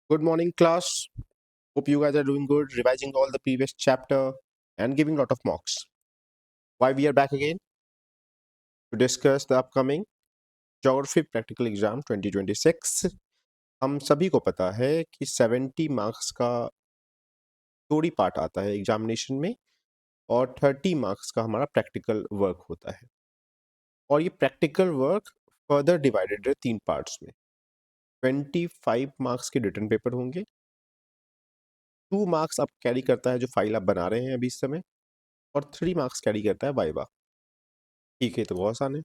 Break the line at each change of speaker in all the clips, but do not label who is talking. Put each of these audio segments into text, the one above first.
Good morning, class. Hope you guys are doing good, revising all the previous chapter and giving a lot of mocks. Why we are back again? To discuss the upcoming Geography Practical Exam 2026. हम सभी को पता है कि 70 marks का theory part आता है examination में और 30 मार्क्स का हमारा प्रैक्टिकल वर्क होता है। और ये प्रैक्टिकल वर्क फर्दर डिवाइडेड है 3 पार्ट्स में। 25 मार्क्स के रिटन पेपर होंगे, 2 मार्क्स आप कैरी करता है जो फाइल आप बना रहे हैं अभी इस समय, और 3 मार्क्स कैरी करता है वाइवा। ठीक है, तो बहुत आसान है।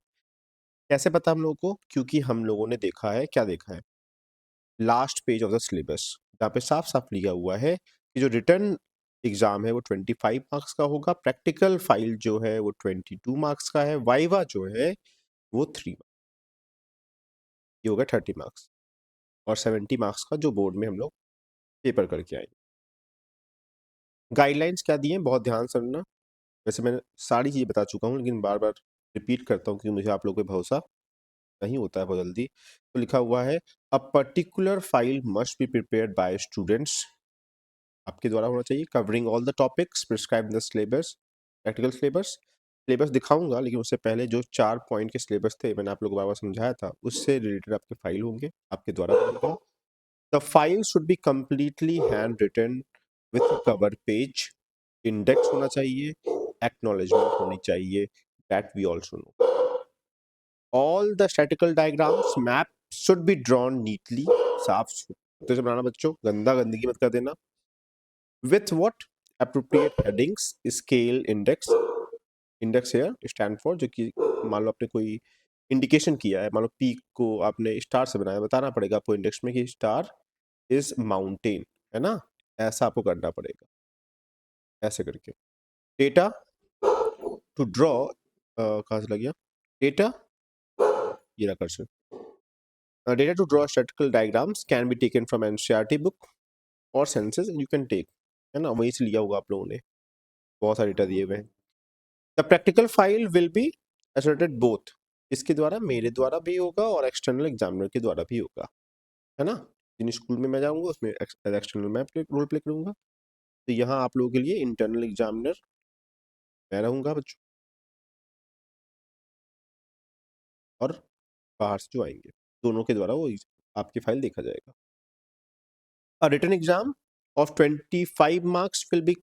कैसे पता हम लोगों को? क्योंकि हम लोगों ने देखा है, क्या देखा है, last page of the syllabus, जहाँ पे साफ साफ लिखा हुआ है कि जो रिटर्न एग्जाम है वो 25 मार्क्स का होगा, प्रैक्टिकल फाइल जो है वो 22 मार्क्स का है, वाइवा जो है वो 3 मार्क्स, ये होगा 30 मार्क्स, और 70 मार्क्स का जो बोर्ड में हम लोग पेपर करके आएंगे। गाइडलाइंस क्या दिए हैं, बहुत ध्यान से सुनना। वैसे मैंने सारी चीज़ें बता चुका हूँ, लेकिन बार बार रिपीट करता हूँ क्योंकि मुझे आप लोगों पे भरोसा नहीं होता है बहुत जल्दी। तो लिखा हुआ है, a particular file must be prepared by students, आपके द्वारा होना चाहिए, covering all the topics prescribe in the syllabus, practical syllabus. Syllabus दिखाऊंगा, लेकिन उससे पहले जो 4 पॉइंट के सिलेबस थे मैंने आप लोगों को बार बार समझाया था, उससे रिलेटेड आपके फाइल होंगे, आपके द्वारा बनेगा। The file should be completely hand written with cover page, index होना चाहिए, एक्नॉलेजमेंट होनी चाहिए, that we also know. All the statical diagrams map should be drawn neatly, साफ सुथरे से बनाना बच्चों, गंदा गंदगी मत कर देना। With what? Appropriate headings, scale, index. Index here stand for, जो कि मान लो आपने कोई इंडिकेशन किया है, मान लो पीक को आपने स्टार से बनाया, बताना पड़ेगा आपको इंडेक्स में कि स्टार इज माउंटेन, है ना, ऐसा आपको करना पड़ेगा, ऐसे करके। डेटा टू ड्रॉ, कहाँ से लग गया डेटा, ये रहा cursor. Data to draw statistical diagrams can be taken from NCERT book और सेंसेस यू कैन टेक, है ना, वहीं से लिया होगा आप लोगों ने, बहुत सारे डेटा दिए हुए हैं। The practical file will be asserted both, इसके द्वारा, मेरे द्वारा भी होगा और एक्सटर्नल एग्जामिनर के द्वारा भी होगा, है ना। जिन स्कूल में मैं जाऊंगा उसमें एक्सटर्नल मैं रोल प्ले करूंगा, तो यहाँ आप लोगों के लिए इंटरनल एग्जामिनर मैं रहूंगा बच्चों, और बाहर से जो आएंगे दोनों के द्वारा वो आपकी फाइल देखा जाएगा। A written exam of 25 marks will be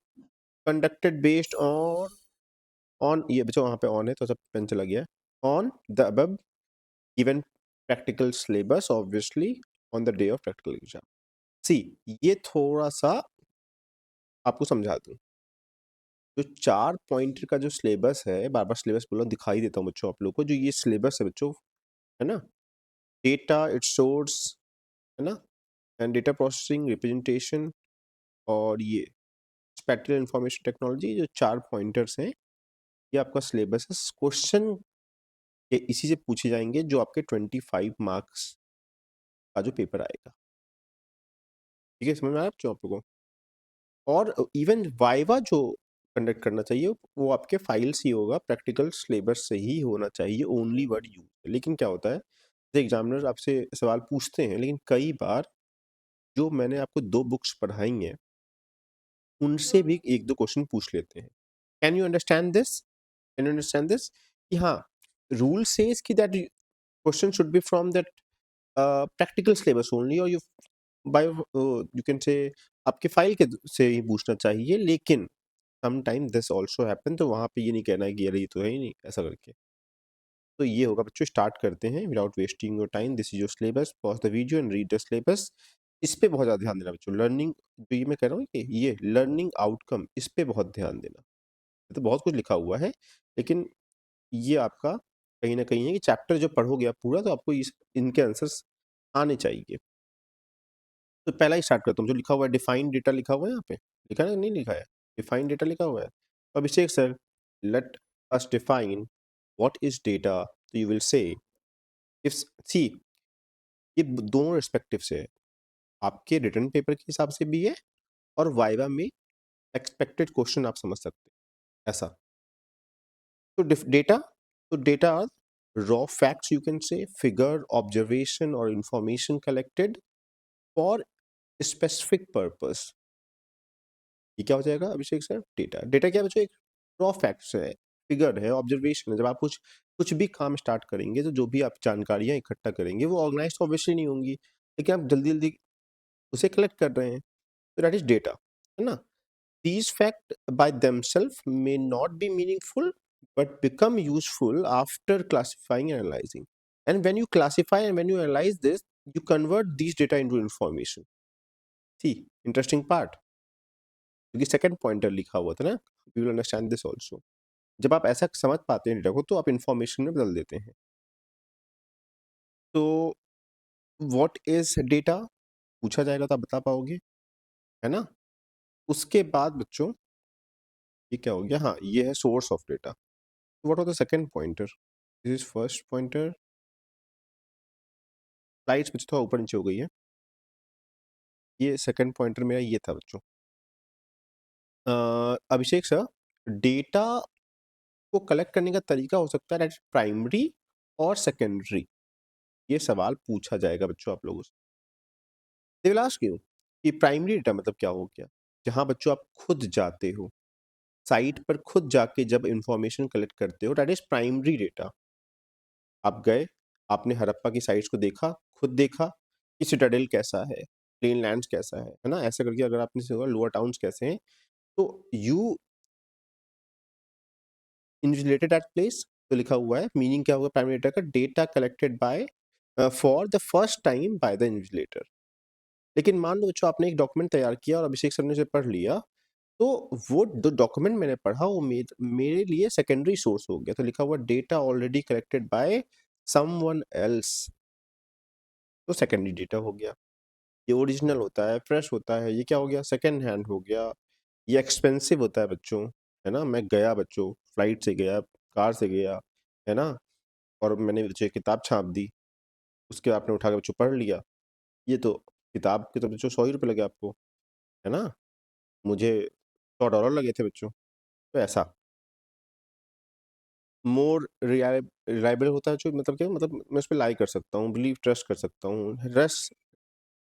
conducted based on ये बच्चों वहाँ पे on है तो सब पेन चला गया है, on the above given practical syllabus obviously on the day of practical exam. See, ये थोड़ा सा आपको समझा दूँ, जो 4 पॉइंट का जो सिलेबस है, बार बार सिलेबस बोला दिखाई देता हूँ बच्चों आप लोग को, जो ये सिलेबस है बच्चों, है ना, डेटा इट सोर्स, है ना, एंड डेटा प्रोसेसिंग, रिप्रेजेंटेशन, और ये स्पेक्ट्रल इंफॉर्मेशन टेक्नोलॉजी, जो 4 पॉइंटर्स हैं, ये आपका सिलेबस है। क्वेश्चन के इसी से पूछे जाएंगे जो आपके 25 मार्क्स का जो पेपर आएगा, ठीक है, समझ में आया बच्चों आप लोगों को। और इवन वाइवा जो कंडक्ट करना चाहिए वो आपके फाइल से ही होगा, प्रैक्टिकल सिलेबस से ही होना चाहिए, ओनली वर्ड यूज। लेकिन क्या होता है, एग्जामिनर आपसे सवाल पूछते हैं, लेकिन कई बार जो मैंने आपको 2 बुक्स पढ़ाई हैं उनसे भी 1-2 क्वेश्चन पूछ लेते हैं। Can you understand this? Can you understand this? कि हाँ, रूल सेज कि that question should be from that practical syllabus only, और यू कैन से आपके फाइल के से ही पूछना चाहिए, लेकिन some time this also happen, तो वहाँ पे ये नहीं कहना है कि अरे ये तो है ही नहीं, ऐसा करके। तो ये होगा बच्चों, स्टार्ट करते हैं without wasting your time. This is your syllabus, pause the video and read the syllabus. इस पे बहुत ज़्यादा ध्यान देना बच्चों, लर्निंग जो ये मैं कह रहा हूँ कि ये लर्निंग आउटकम, इस पे बहुत ध्यान देना। तो बहुत कुछ लिखा हुआ है, लेकिन ये आपका कहीं न कहीं है कि चैप्टर जो पढ़ोगे आप पूरा, तो आपको इस इनके आंसर्स आने चाहिए। तो पहला ही स्टार्ट करता हूँ, जो लिखा हुआ है डिफाइन डेटा लिखा हुआ है यहाँ पे, लिखा है ना, नहीं लिखा है? डिफाइन डेटा लिखा हुआ है। तो Abhishek sir, let us define what is data, तो you will say if, see, ये दोनों रिस्पेक्टिव से है, आपके रिटन पेपर के हिसाब से भी है और वाइवा में एक्सपेक्टेड क्वेश्चन आप समझ सकते हैं, ऐसा। तो डेटा, तो data are raw facts, you can say, figure, observation or information collected for specific purpose. ये क्या हो जाएगा अभिषेक सर? डेटा। डेटा क्या बच्चों? एक रॉ फैक्ट्स है, फिगर है, ऑब्जर्वेशन है। जब आप कुछ कुछ भी काम स्टार्ट करेंगे तो जो भी आप जानकारियां इकट्ठा करेंगे वो ऑर्गेनाइज ऑब्वियसली नहीं होंगी, लेकिन आप जल्दी जल्दी उसे कलेक्ट कर रहे हैं, तो दैट इज डेटा, है ना? These facts by themselves may not be meaningful but become useful after classifying and analyzing. And when you classify and when you analyze this, you convert these data into information. See, interesting part. क्योंकि second pointer लिखा हुआ था ना, we will understand this also. जब आप ऐसा समझ पाते हैं डेटा को तो आप इंफॉर्मेशन में बदल देते हैं। तो व्हाट इज डेटा पूछा जाएगा तो आप बता पाओगे, है ना? उसके बाद बच्चों ये क्या हो गया? हाँ, ये है source of data. What was the second pointer? This is first pointer. Slides में थोड़ा ऊपर नीचे हो गई है। ये सेकंड पॉइंटर मेरा ये था बच्चों। अभिषेक सर, डेटा को कलेक्ट करने का तरीका हो सकता है प्राइमरी और सेकेंडरी। ये सवाल पूछा जाएगा बच्चों आप लोगों से। दे विल आस्क यू कि प्राइमरी डेटा मतलब क्या हो गया? जहां बच्चों आप खुद जाते हो साइट पर, खुद जाके जब इंफॉर्मेशन कलेक्ट करते हो, दैट इज प्राइमरी डेटा। आप गए, आपने हड़प्पा की साइट्स को देखा, खुद देखा कि सिटाडेल कैसा है, प्लेन लैंड्स कैसा है ना? ऐसा करके अगर आपने लोअर टाउन्स कैसे हैं, तो यू इन्विजिलेटेड एट प्लेस। तो लिखा हुआ है, मीनिंग क्या होगा प्राइमरी डेटा का? Data collected by for the first time by the invigilator. लेकिन मान लो बच्चों आपने एक डॉक्यूमेंट तैयार किया और अभिषेक सर ने उसे पढ़ लिया, तो वो जो डॉक्यूमेंट मैंने पढ़ा वो मेरे लिए सेकेंडरी सोर्स हो गया। तो लिखा हुआ data already collected by someone else, तो सेकेंडरी डेटा हो गया। ये ओरिजिनल होता है, फ्रेश होता है, ये क्या हो गया? सेकेंड हैंड हो गया। ये एक्सपेंसिव होता है बच्चों, है ना? मैं गया बच्चों, फ्लाइट से गया, कार से गया, है ना? और मैंने बच्चों एक किताब छाप दी, उसके आपने उठा के बच्चों पढ़ लिया। ये तो किताब के तो बच्चों 100 ही रुपये लगे आपको, है ना? मुझे $100 लगे थे बच्चों। तो ऐसा मोर रिलायबल होता है जो मतलब क्या, मतलब मैं उस पर लाई कर सकता हूँ, बिलीव ट्रस्ट कर सकता हूँ। रस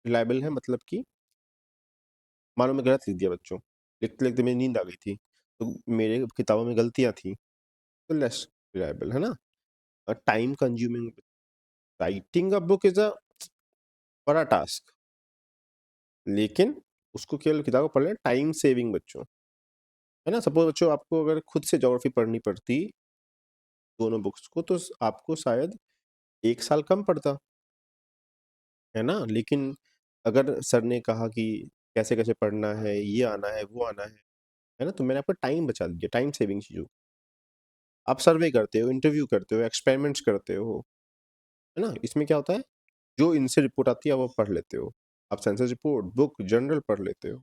रिलायबल है मतलब कि मानो मैं गलत लिख दिया बच्चों, लिखते लिखते मेरी नींद आ गई थी, तो मेरे किताबों में गलतियाँ थी, तो लेस रिलायबल, है ना? Time consuming, writing a book is a बड़ा टास्क, लेकिन उसको केवल किताब को पढ़ लें, टाइम सेविंग बच्चों, है ना? सपोज बच्चों आपको अगर खुद से ज्योग्राफी पढ़नी पड़ती दोनों बुक्स को, तो आपको शायद 1 साल कम पड़ता, है ना? लेकिन अगर सर ने कहा कि कैसे कैसे पढ़ना है, ये आना है, वो आना है ना? तो मैंने आपका टाइम बचा दिया, टाइम सेविंग चीज़ों। आप सर्वे करते हो, इंटरव्यू करते हो, एक्सपेरिमेंट्स करते हो, है ना? इसमें क्या होता है, जो इनसे रिपोर्ट आती है वो पढ़ लेते हो। आप सेंसस रिपोर्ट, बुक, जर्नल पढ़ लेते हो।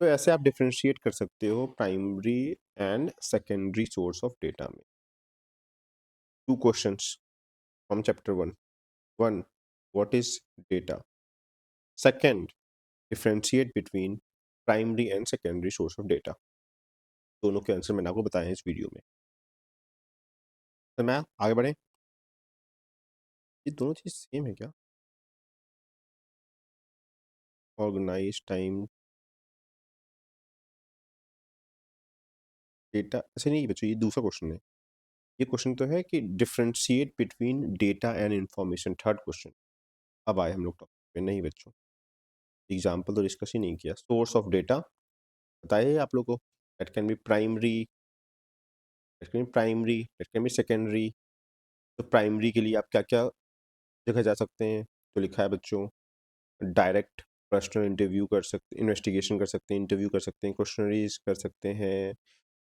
तो ऐसे आप डिफरेंशिएट कर सकते हो primary and secondary source of data में। 2 questions from chapter 1। 1, what is data? Second, differentiate between primary and secondary source of data. दोनों के आंसर मैंने आपको बताए हैं इस वीडियो में। तो मैं आगे बढ़े, ये दोनों चीज सेम है क्या? ऑर्गेनाइज टाइम डेटा, ऐसे नहीं बच्चों, ये दूसरा क्वेश्चन है। ये क्वेश्चन तो है कि differentiate between data and information, third question. अब आए हम लोग टॉपिक पे। नहीं बच्चों, एग्जाम्पल तो डिस्कस ही नहीं किया। सोर्स ऑफ डेटा बताइए आप लोगों को, that can be primary, that can be primary, that can be secondary. तो प्राइमरी के लिए आप क्या क्या जगह जा सकते हैं? तो लिखा है बच्चों, डायरेक्ट पर्सनल इंटरव्यू कर सकते, इन्वेस्टिगेशन कर सकते हैं, इंटरव्यू कर सकते हैं, क्वेश्चनरीज कर सकते हैं,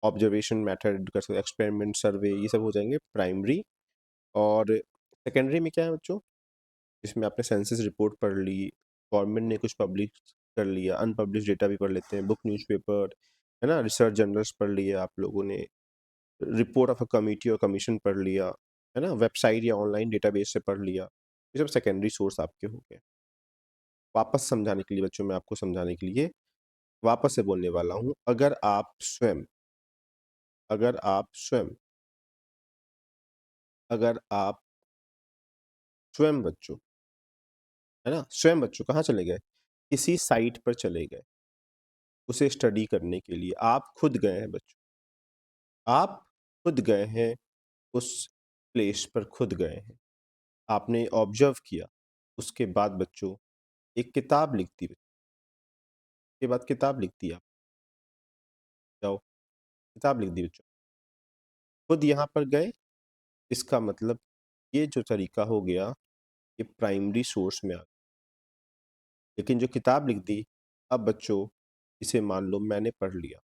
ऑब्जर्वेशन मेथड कर सकते हैं, एक्सपेरिमेंट, सर्वे, ये सब हो जाएंगे प्राइमरी। और सेकेंडरी में क्या है बच्चों? इसमें आपने सेंसस रिपोर्ट पढ़ ली, गवर्नमेंट ने कुछ पब्लिश कर लिया, अनपब्लिश डेटा भी पढ़ लेते हैं, बुक, न्यूज़पेपर, है ना? रिसर्च जर्नल्स पढ़ लिए आप लोगों ने, रिपोर्ट ऑफ अ कमिटी और कमीशन पढ़ लिया, है ना? वेबसाइट या ऑनलाइन डेटाबेस से पढ़ लिया। ये सब सेकेंडरी सोर्स आपके हो गए। वापस समझाने के लिए बच्चों, मैं आपको समझाने के लिए वापस से बोलने वाला हूँ, अगर आप स्वयं अगर आप स्वयं बच्चों, है ना? स्वयं बच्चों कहाँ चले गए? किसी साइट पर चले गए उसे स्टडी करने के लिए, आप खुद गए हैं बच्चों, आप खुद गए हैं, उस प्लेस पर खुद गए हैं, आपने ऑब्जर्व किया, उसके बाद बच्चों एक किताब लिखती है, उसके बाद किताब लिखती है, आप जाओ किताब लिख दी बच्चों, खुद यहाँ पर गए, इसका मतलब ये जो तरीका हो गया ये प्राइमरी सोर्स में आ गया। लेकिन जो किताब लिख दी, अब बच्चों इसे मान लो मैंने पढ़ लिया,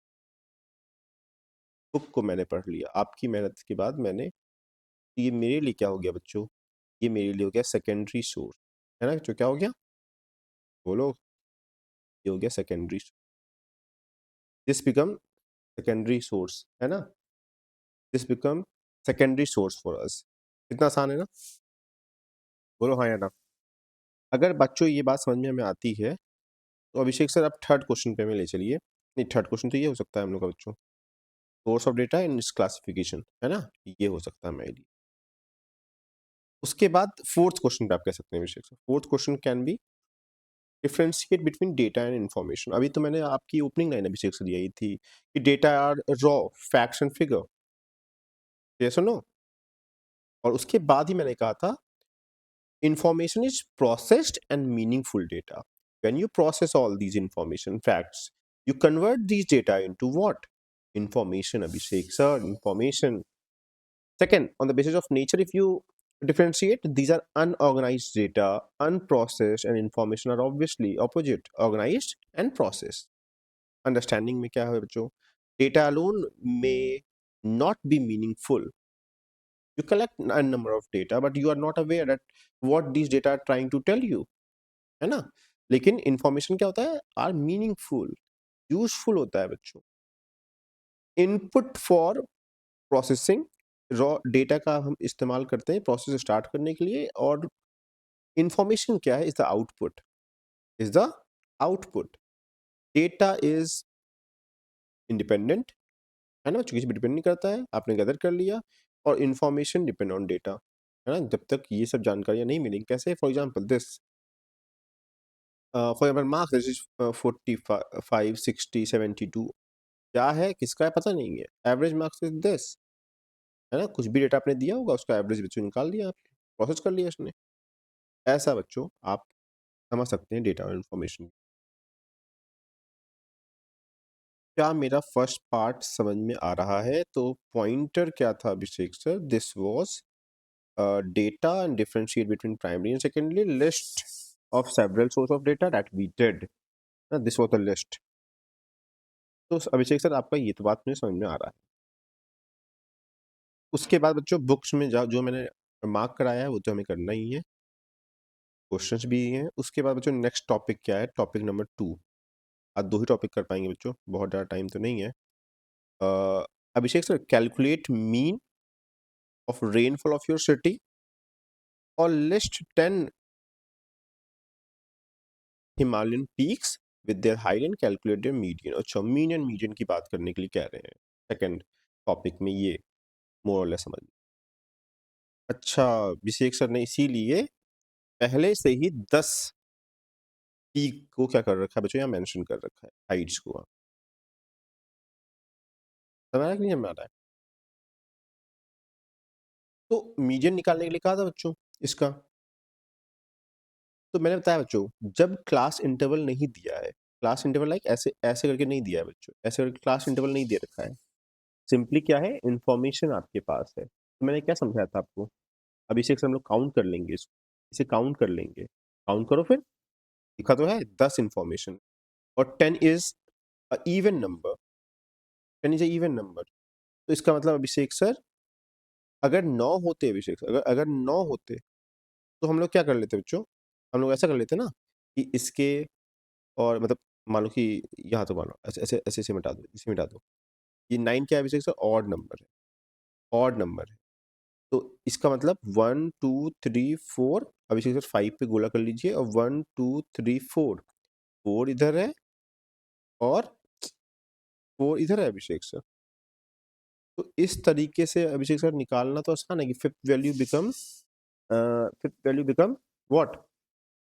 बुक को मैंने पढ़ लिया, आपकी मेहनत के बाद मैंने, तो ये मेरे लिए क्या हो गया बच्चों, ये मेरे लिए हो गया सेकेंडरी सोर्स, है ना, जो क्या हो गया, बोलो, ये हो गया secondary, this become secondary source, है ना, this become secondary source for us. कितना आसान है ना, बोलो हाँ या ना। अगर बच्चों ये बात समझ में हमें आती है तो अभिषेक सर आप थर्ड क्वेश्चन पे हमें ले चलिए। नहीं, थर्ड क्वेश्चन तो ये हो सकता है हम लोग का बच्चों, सोर्स ऑफ डेटा इन इस क्लासिफिकेशन, है ना, ये हो सकता है हमारे लिए। उसके बाद फोर्थ क्वेश्चन पे आप कह सकते हैं Abhishek sir, fourth question can be differentiate between data and information. अभी तो मैंने आपकी ओपनिंग लाइन अभिषेक सर यही थी कि data are raw facts and figure, yes और नो, और उसके बाद ही मैंने कहा था information is processed and meaningful data. When you process all these information facts, you convert these data into what? Information, Abhishek sir, information. Second, on the basis of nature, if you differentiate, these are unorganized data, unprocessed, and information are obviously opposite, organized and processed. Understanding में क्या है बच्चों? Data alone may not be meaningful. You collect a number of data, but you are not aware that what these data are trying to tell you, है ना, लेकिन information क्या होता है, आर मीनिंगफुल, यूजफुल होता है बच्चों। Input for processing, raw data का हम इस्तेमाल करते हैं प्रोसेस स्टार्ट करने के लिए, और इंफॉर्मेशन क्या है, is the output, is the output. Data is independent, है ना, किसी भी डिपेंड नहीं करता है, आपने गैदर कर लिया, और इंफॉर्मेशन डिपेंड ऑन डेटा, है ना, जब तक ये सब जानकारियां नहीं मिलेंगी। कैसे, for example this, for example marks this is 45 60 72, क्या है किसका है पता नहीं है, एवरेज मार्क्स इज दिस, है ना, कुछ भी डेटा आपने दिया होगा उसका एवरेज बच्चों निकाल दिया आपने, प्रोसेस कर लिया इसने। ऐसा बच्चों आप समझ सकते हैं डेटा और इन्फॉर्मेशन। क्या मेरा फर्स्ट पार्ट समझ में आ रहा है? तो पॉइंटर क्या था Abhishek sir, this was data and differentiate between primary and secondary, list of several source of data that we did, this was the list. तो अभिषेक सर आपका ये तो बात मुझे समझ में आ रहा है। उसके बाद बच्चों बुक्स में जाओ, जो मैंने मार्क कराया है वो तो हमें करना ही है, क्वेश्चंस भी हैं। उसके बाद बच्चों नेक्स्ट टॉपिक क्या है, टॉपिक नंबर 2, आज 2 ही टॉपिक कर पाएंगे बच्चों, बहुत ज़्यादा टाइम तो नहीं है। Abhishek sir, calculate mean of rainfall of your city और list 10 Himalayan peaks with their height and calculate their median. अच्छा, मीन एंड मीडियन की बात करने के लिए कह रहे हैं सेकंड टॉपिक में, ये मोर और लेस समझ। अच्छा अभिषेक सर ने इसीलिए पहले से ही 10 पीक को क्या कर रखा है बच्चों, यहाँ मेंशन कर रखा है हाइट्स को, समझ रहा है कि नहीं समझ रहा है? तो मीडियन निकालने के लिए कहा था बच्चों इसका, तो मैंने बताया बच्चों, जब क्लास इंटरवल नहीं दिया है, क्लास इंटरवल लाइक ऐसे ऐसे करके नहीं दिया है बच्चों, ऐसे करके क्लास इंटरवल नहीं दे रखा है, सिंपली क्या है, इंफॉर्मेशन आपके पास है। तो मैंने क्या समझाया था आपको, अभिषेक से हम लोग काउंट कर लेंगे इसको, इसे काउंट कर लेंगे, काउंट करो फिर, लिखा तो है 10 इंफॉर्मेशन, और 10 is even number, 10 is even number. तो इसका मतलब अभिषेक सर, अगर 9 होते अभिषेक सर, अगर अगर 9 होते तो हम लोग क्या कर लेते बच्चों, हम लोग ऐसा कर लेते ना कि इसके, और मतलब मान लो कि यहाँ तो मान लो ऐसे ऐसे ऐसे ऐसे मिटा दो, इसे मिटा दो, ये 9 क्या है अभिषेक सर, ऑड नंबर है, ऑड नंबर है। तो इसका मतलब 1 2 3 4, अभिषेक सर 5 पे गोला कर लीजिए, और 1 2 3 4, 4 इधर है और 4 इधर है अभिषेक सर। तो इस तरीके से अभिषेक सर निकालना तो आसान है कि fifth value become what,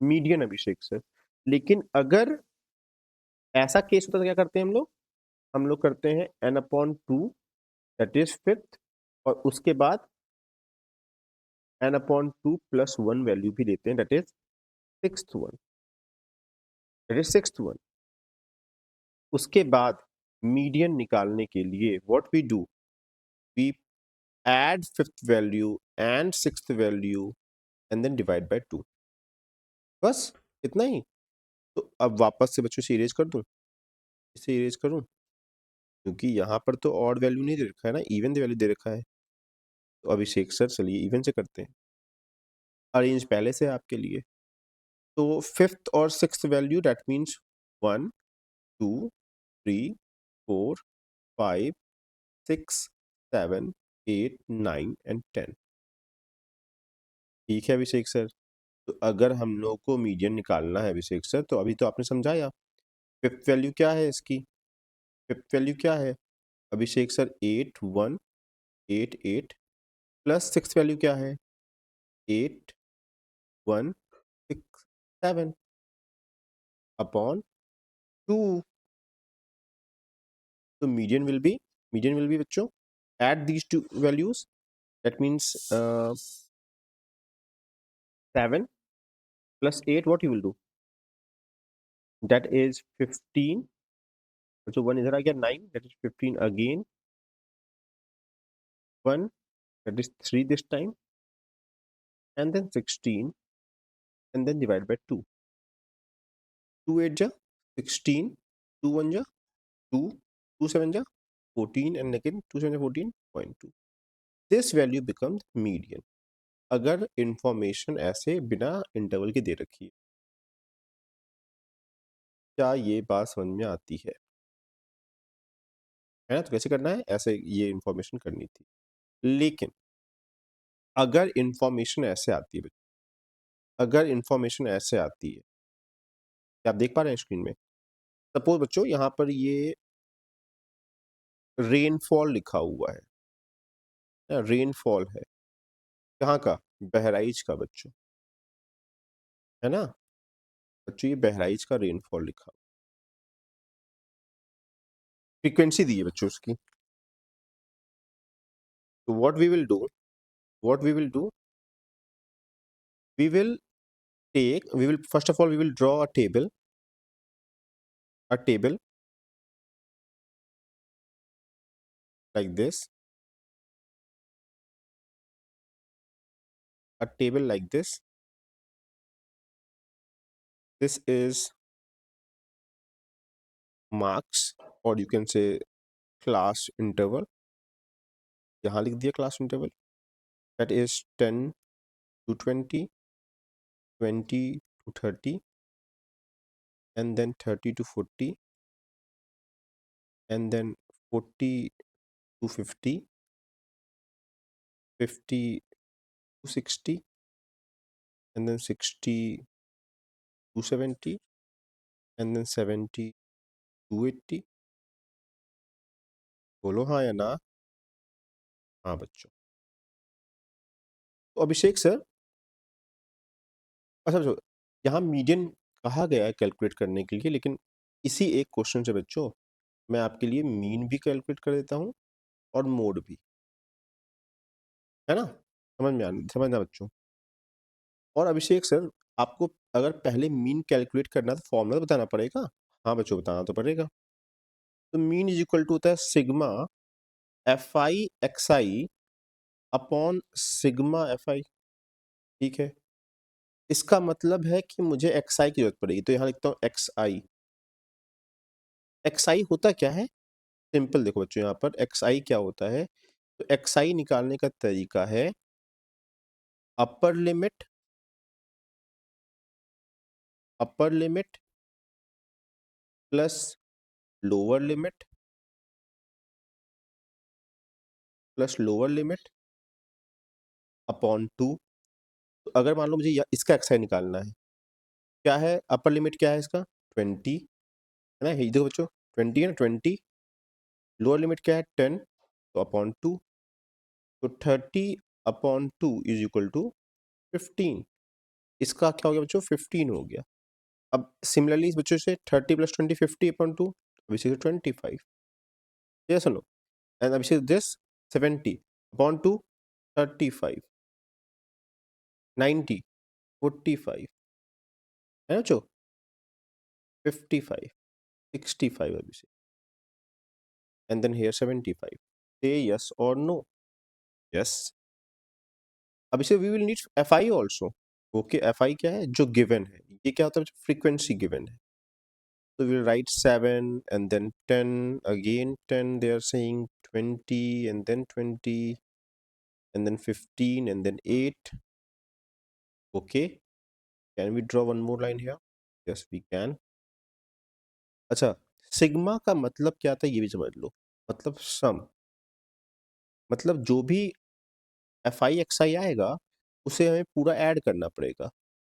median Abhishek sir. लेकिन अगर ऐसा केस होता तो क्या करते हैं हम लोग करते हैं n/2 दैट इज फिफ्थ, और उसके बाद n/2 प्लस 1 वैल्यू भी देते हैं दैट इज सिक्स्थ वन। उसके बाद मीडियन निकालने के लिए what we do, we add fifth value and sixth value and then divide by 2। बस इतना ही। तो अब वापस से बच्चों से इरेज कर दूं, इसे इरेज करूं, क्योंकि यहाँ पर तो ऑड वैल्यू नहीं दे रखा है ना, इवन वैल्यू दे रखा है। तो अभिषेक सर चलिए इवन से करते हैं, अरेंज पहले से है आपके लिए। तो फिफ्थ और sixth value that means 1 2 3 4 5 6 7 8 9 and 10। ठीक है अभिषेक सर। तो अगर हम लोग को मीडियन निकालना है अभिषेक सर, तो अभी तो आपने समझाया फिफ्थ वैल्यू क्या है इसकी, फिफ्थ वैल्यू क्या है Abhishek sir, 8 1 8 8 plus six value क्या है, 8 1 6 7 अपॉन 2। तो मीडियन विल बी बच्चों at these two values that means 7 plus 8 what you will do, that is 15। तो 1 इधर आ गया, 9 that is 15 again, 1 that is 3 this time, and then 16, and then divide by 2। 2 8 ja 16, 2 1 ja 2, 2 7 ja 14, and again 2 7 ja 14.2। this value becomes median अगर information ऐसे बिना interval के दे रखी है। क्या ये बात समझ में आती है ना? तो कैसे करना है, ऐसे ये इंफॉर्मेशन करनी थी। लेकिन अगर इंफॉर्मेशन ऐसे आती है, अगर इंफॉर्मेशन ऐसे आती है, क्या आप देख पा रहे हैं स्क्रीन में? सपोज बच्चों यहाँ पर ये रेनफॉल लिखा हुआ है, रेनफॉल है कहाँ का, बहराइच का बच्चों, है ना बच्चों, ये बहराइच का रेनफॉल लिखा, फ्रीक्वेंसी दी है बच्चों उसकी। तो what we will do, what we will do, we will take, we will first of all we will draw a table like this, a table like this is marks, or you can say class interval, यहाँ लिख दिया class interval, that is 10 to 20, 20 to 30, and then 30 to 40, and then 40 to 50, 50 to 60, and then 60 to 70, and then 70 to 80। बोलो हाँ या ना? हाँ बच्चों। तो अभिषेक सर, अच्छा बच्चों, यहाँ मीडियन कहा गया है कैलकुलेट करने के लिए, लेकिन इसी एक क्वेश्चन से बच्चों मैं आपके लिए मीन भी कैलकुलेट कर देता हूँ और मोड भी, है ना? समझना बच्चों। और अभिषेक सर, आपको अगर पहले मीन कैलकुलेट करना है तो फॉर्मूला बताना पड़ेगा। हाँ बच्चों, बताना तो पड़ेगा। तो मीन इज इक्वल टू होता है sigma F I X I upon sigma F आई। ठीक है, इसका मतलब है कि मुझे एक्स आई की जरूरत पड़ेगी, तो यहाँ लिखता हूँ एक्स आई। एक्स आई होता क्या है, सिंपल देखो बच्चों, यहाँ पर एक्स आई क्या होता है। तो एक्स आई निकालने का तरीका है upper limit, upper limit plus lower limit plus lower limit upon 2। तो अगर मान लो मुझे इसका एक्स आई निकालना है, क्या है अपर लिमिट, क्या है इसका 20, है ना, ये देखो बच्चों 20 है ना, 20। लोअर लिमिट क्या है 10, तो अपॉन 2। तो 30/2 इज इक्वल टू 15। इसका क्या हो गया बच्चों, 15 हो गया। अब सिमिलरली इस बच्चों से 30 + 20 50 upon 2, which is 25. Yes or no? And which is this 70 upon 2 35 90 45 है ना बच्चों 55 65 अभिषेक and then here 75. Say yes or no. Yes. Abhishek we will need fi also. Okay, fi क्या है जो given है, ये क्या होता है frequency given है. So we'll write 7 and then 10, again 10, they are saying 20 and then 20 and then 15 and then 8. Okay, can we draw one more line here? Yes, we can. अच्छा, सिग्मा का मतलब क्या था ये भी समझ लो. मतलब सम, मतलब जो भी एफ आई एक्स आई आएगा उसे हमें पूरा ऐड करना पड़ेगा.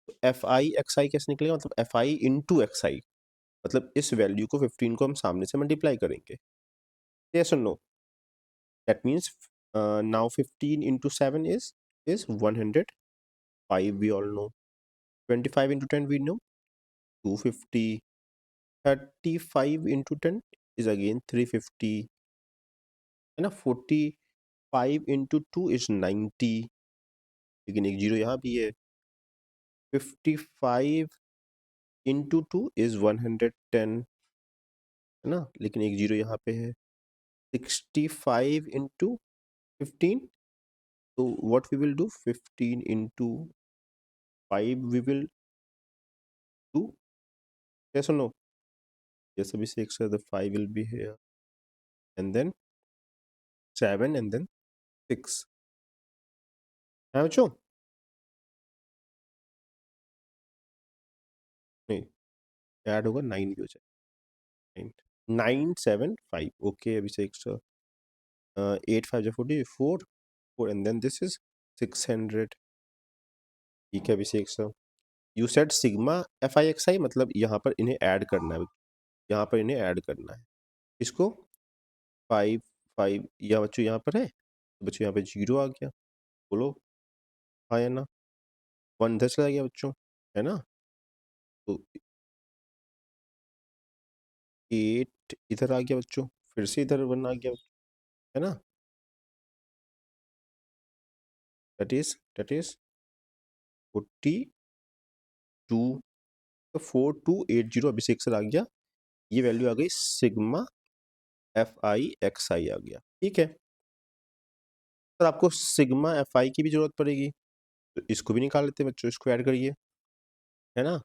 तो एफ आई एक्स आई कैसे निकलेगा, मतलब F I into x I, मतलब इस वैल्यू को 15 को हम सामने से मल्टीप्लाई करेंगे. यस और no? That means now 15 into 7 is 105, we all know. 25 into 10 we know 250. 35 into 10 is again 350 है ना. 45 into 2 is 90, लेकिन एक जीरो यहाँ भी है. 55 into 2 is 110 है ना, लेकिन एक जीरो यहाँ पे है. 65 into 15, so what we will do, 15 into 5 we will do. Yes or no? Yes, Abhishek sir, the 5 will be here and then 7 and then 6 है बच्चों. नहीं, ऐड होगा 9 भी हो जाए. 9 9 7 5. okay Abhishek sir. 8 5 is 44 4 and then this is 600. ठीक है Abhishek sir. You said sigma F I X I, मतलब यहाँ पर इन्हें ऐड करना है, यहाँ पर इन्हें ऐड करना है. इसको 5 5 या बच्चों यहाँ पर है, तो बच्चों यहाँ पे 0 आ गया. बोलो हाँ या ना. 1 इधर चला गया बच्चों, है ना. तो 8 इधर आ गया बच्चों, फिर से इधर 1 आ गया, है ना. That is 42. तो 4280 अभिषेक सर आ गया. ये वैल्यू आ गई सिग्मा एफ आई एक्स आई आ गया. ठीक है सर, आपको सिग्मा एफ आई की भी जरूरत पड़ेगी, तो इसको भी निकाल लेते हैं बच्चों. इसको ऐड करिए, है ना.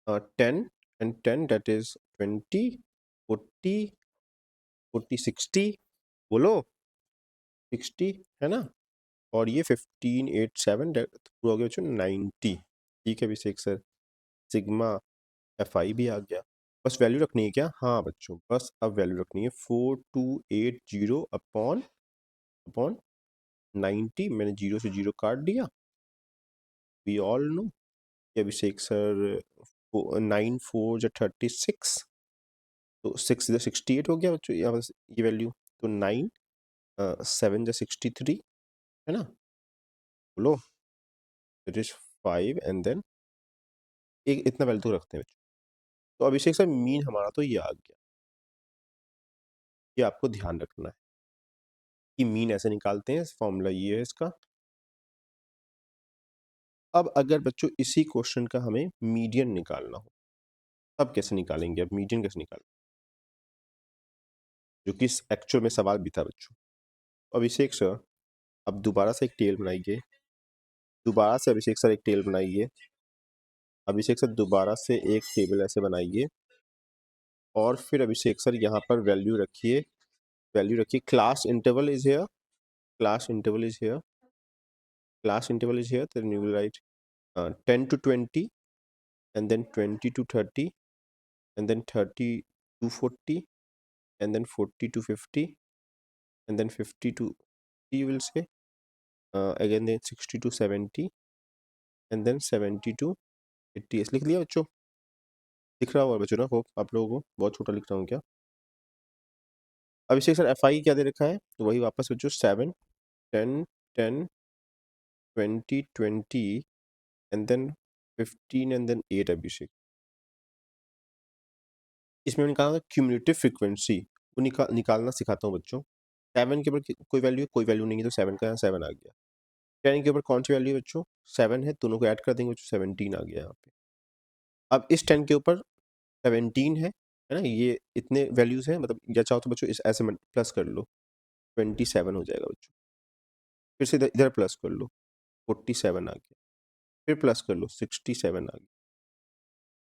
10 and 10 that is 20 40 40 60. बोलो 60 है ना. और ये 15 8 7 पूरा हो गया बच्चों 90. ठीक है अभिषेक सर, सिग्मा एफ आई भी आ गया. बस वैल्यू रखनी है क्या? हाँ बच्चों, बस अब वैल्यू रखनी है 4280 अपॉन अपॉन 90. मैंने 0 से 0 काट दिया. We all know Abhishek sir 9 4 जो 36, तो 6 इधर 68 हो गया बच्चों यहाँ पर ये वैल्यू. तो 9 7 जो 63 है ना. बोलो इट इज 5 एंड देन एक इतना वैल्यू तो रखते हैं बच्चों. तो अभिषेक सर मीन हमारा तो ये आ गया. ये आपको ध्यान रखना है कि मीन ऐसे निकालते हैं. फॉर्मूला ये है इसका. अब अगर बच्चों इसी क्वेश्चन का हमें मीडियन निकालना हो, तब कैसे निकालेंगे? अब मीडियन कैसे निकालें, जो कि एक्चुअल में सवाल भी था बच्चों. अभिषेक सर अब दोबारा से एक टेबल बनाइए. दोबारा से अभिषेक सर एक टेबल बनाइए. अभिषेक सर दोबारा से एक टेबल ऐसे बनाइए, और फिर अभिषेक सर यहाँ पर वैल्यू रखिए. वैल्यू रखिए. Class interval is here. Class interval is here. Class interval is here. Then you will write 10 to 20 and then 20 to 30 and then 30 to 40 and then 40 to 50 and then 50 to you will say again then 60 to 70 and then 70 to 80. ऐसे लिख लिया बच्चों? दिख रहा होगा बच्चों ना, hope आप लोगों को. बहुत छोटा लिख रहा हूँ क्या? अभिषेक सर एफ आई क्या दे रखा है? तो वही वापस बच्चों 7 10 10 20 20 and then 15 and then 8 अभिषेक. इसमें मैंने कहा था क्यूमुलेटिव फ्रीक्वेंसी, वो निकालना सिखाता हूँ बच्चों। 7 के ऊपर कोई वैल्यू है, कोई वैल्यू नहीं है, तो 7 का यहाँ 7 आ गया। 10 के ऊपर कौन सी वैल्यू है बच्चों? 7 है, दोनों को ऐड कर देंगे बच्चों, 17 आ गया यहाँ पे। अब इस 10 के ऊपर 17 है ना, ये इतने वैल्यूज हैं, मतलब या चाहो तो बच्चों इस ऐसे प्लस कर लो, 27 हो जाएगा बच्चों। फिर से इधर इधर प्लस कर लो, 47 आ गया। फिर प्लस कर लो, 67 आ गया।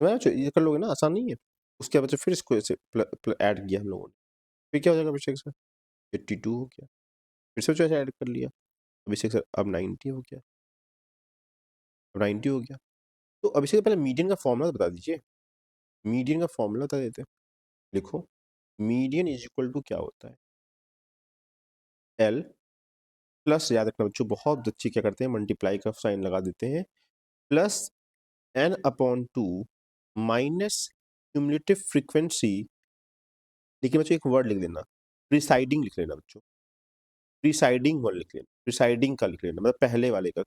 मैं बच्चों ये कर लोगे ना, आसान नहीं है। उसके बाद बच्चों फिर इसको ऐसे ऐड किया हम लोगों ने, फिर क्या हो जाएगा बच्चों सर? 82 हो गया। फिर से बच्चों ऐसे ऐड कर लिया, अभिषेक सर अब 90 हो गया, अब 90 हो गया। तो अभिषेक पहले मीडियन का फॉर्मूला बता दीजिए, मीडियन का फॉर्मूला बता देते। लिखो, मीडियन इज इक्वल टू क्या होता है? एल प्लस, याद रखना बच्चों बहुत अच्छी, क्या करते हैं मल्टीप्लाई का साइन लगा देते हैं, plus n upon 2 minus cumulative frequency. देखिए बच्चों एक वर्ड लिख देना, प्रिसाइडिंग लिख लेना बच्चों, प्रिसाइडिंग वर्ड लिख लेना, प्रिसाइडिंग का लिख लेना, मतलब पहले वाले का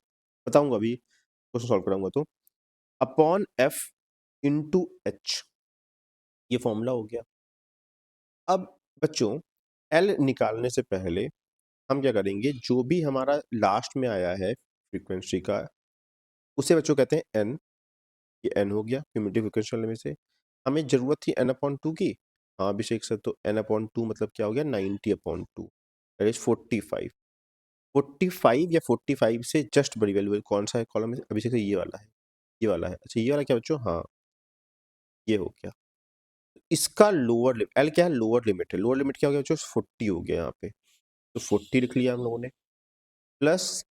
बताऊंगा अभी क्वेश्चन सॉल्व कराऊंगा तो। अपॉन f इंटू एच, ये फॉर्मूला हो गया। अब बच्चों L निकालने से पहले हम क्या करेंगे, जो भी हमारा लास्ट में आया है फ्रीक्वेंसी का, उसे बच्चों कहते हैं n। ये n हो गया क्यूमुलेटिव फ्रीक्वेंसी वाले में से। हमें जरूरत थी n अपॉन 2 की, हाँ अभिषेक सर, तो n अपॉन 2 मतलब क्या हो गया? 90 अपॉन 2, दैट इज 45। 45 या 45 से जस्ट बड़ी वैल्यू कौन सा है कॉलम में अभिषेक सर? ये वाला है, ये वाला है। अच्छा ये वाला क्या बच्चों? हाँ ये हो गया। इसका लोअर लिमिट एल क्या है? लोअर लिमिट है। लोअर लिमिट क्या हो गया बच्चों? 40 हो गया यहाँ पे, तो 40 लिख लिया हम लोगों ने, प्लस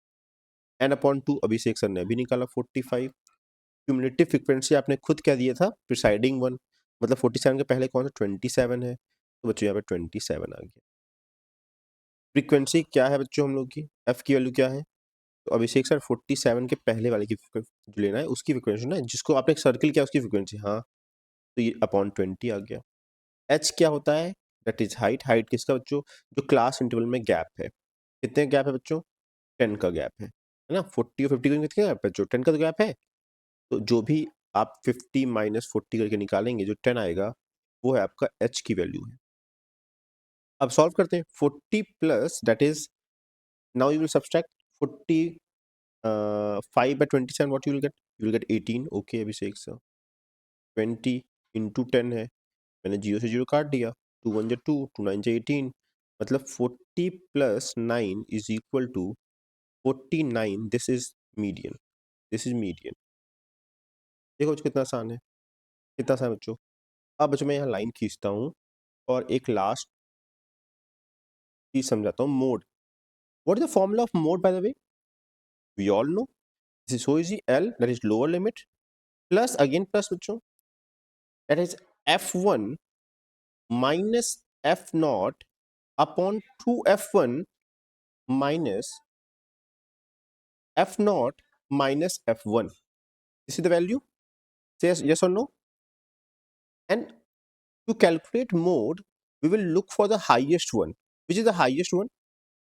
n अपॉन 2 अभिषेक सर ने अभी निकाला 45। क्यूमुलेटिव फ्रीक्वेंसी आपने खुद क्या दिया था? प्रिसाइडिंग वन, मतलब 47 के पहले कौन सा? 27 है, तो बच्चों यहाँ पे 27 आ गया। फ्रीक्वेंसी क्या है बच्चों हम लोग की? f की वैल्यू क्या है? तो अभिषेक सर 47 के पहले वाले की जो लेना है उसकी फ्रीक्वेंसी ना, जिसको आपने सर्किल किया उसकी फ्रीक्वेंसी, हाँ तो ये अपॉन 20 आ गया। h क्या होता है? That is height. हाइट किसका बच्चों? जो क्लास इंटरवल में गैप है। कितने गैप है बच्चों? 10 का गैप है ना। 40 और 50 का कितने गैप है बच्चों? 10 का तो गैप है। तो जो भी आप 50 माइनस 40 करके निकालेंगे, जो 10 आएगा वो है आपका h की वैल्यू है। अब सॉल्व करते हैं। 40 plus that is, now you will subtract 40 5 by 27, what you will get? You will get 18। Okay Abhishek sir, 20 into 10 है, मैंने 0 से 0 काट दिया, 2 1 जा 2, 2 9 जा 18, मतलब 40 plus 9 is equal to 49। This is median, this is median. देखो बच्चों कितना आसान है, कितना आसान है बच्चों। अब बच्चों मैं यहाँ लाइन खींचता हूँ और एक लास्ट चीज समझाता हूँ, mode. What is the formula of mode by the way? We all know, this is so easy, L that is lower limit, plus again plus बच्चों, that is f1 minus f naught upon 2f1 minus f naught minus f1. This is the value. Say yes or no. And to calculate mode, we will look for the highest one. Which is the highest one?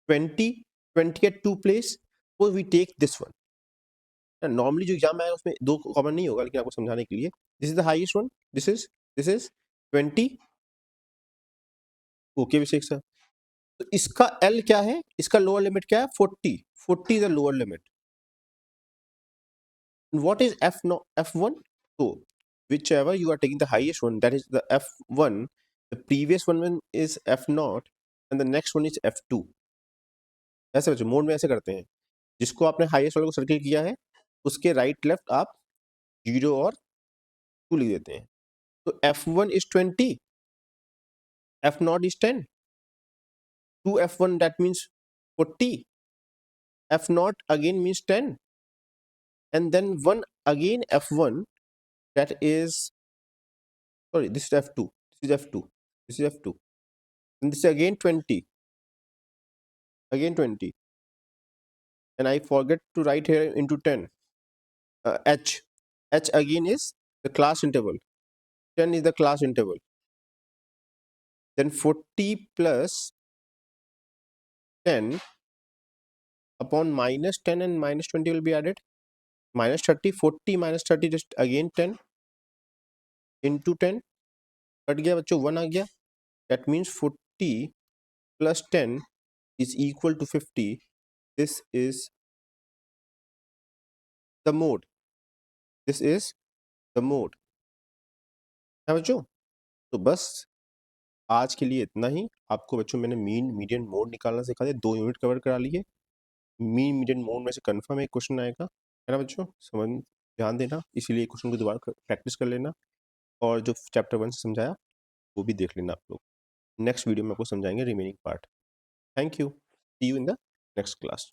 20, 20 at 2 place. So we take this one. Normally जो exam है उसमें दो common नहीं होगा, लेकिन आपको समझाने के लिए, this is the highest one, this is 20। Okay Abhishek sir, तो इसका L क्या है? इसका लोअर लिमिट क्या है? 40। 40 is the lower limit. What is f no f1? So whichever you are taking the highest one, that is the f1, the previous one is f naught and the next one is f2। ऐसे बच्चों mode में ऐसे करते हैं, जिसको आपने highest वाले को सर्किल किया है उसके राइट लेफ्ट आप 0 और 2 लिख देते हैं। तो f1 is 20, f naught is 10, 2 f1 that means 40, f naught again means 10, and then 1 again f1, that is, sorry, this is f2, this is f2, this is f2, and this is again 20, again 20, and I forget to write here into 10. H again is the class interval, 10 is the class interval, then 40 plus 10 upon minus 10 and minus 20 will be added, minus 30, 40 minus 30, just again 10 into 10, कट गया बच्चों, 1 आ गया, that means 40 plus 10 is equal to 50. This is the mode, this is the mode है बच्चों. तो बस आज के लिए इतना ही. आपको बच्चों मैंने मीन मीडियन मोड निकालना सिखा दिया, 2 यूनिट कवर करा लिए. मीन मीडियन मोड में से कंफर्म एक क्वेश्चन आएगा, है ना बच्चों. समझ, ध्यान देना, इसीलिए क्वेश्चन को दोबारा प्रैक्टिस कर लेना, और जो चैप्टर 1 से समझाया वो भी देख लेना आप लोग. नेक्स्ट वीडियो में आपको समझाएंगे remaining part. Thank you, see you in the next class.